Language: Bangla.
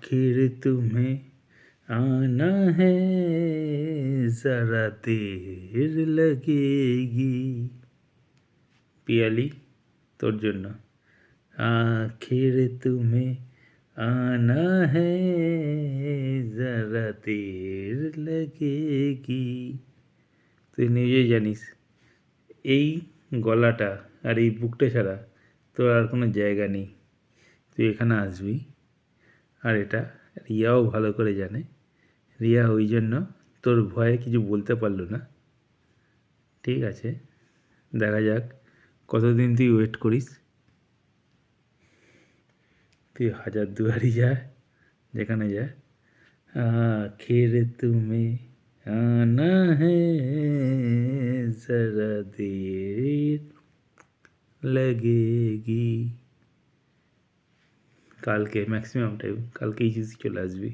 आखिर तुम्हें आना है जरा देर लगेगी पियाली তোর জন্য आखिर तुम्हें आना है जरा देर लगेगी তুই নিজেই জানিস এই গলাটা আর এই বুকটা ছাড়া তোর আর কোনো জায়গা নেই তুই এখানে আসবি আর এটা রিয়াও ভালো করে জানে রিয়া ওই জন্য তোর ভয়ে কিছু বলতে পারলো না ঠিক আছে দেখা যাক কতদিন তুই ওয়েট করিস তুই হাজার দুয়ারি যা যেখানে যা आखिर तुम्हें आना है जरा देर लगेगी কালকে ম্যাক্সিমাম টাইম কালকেই চলে আসবি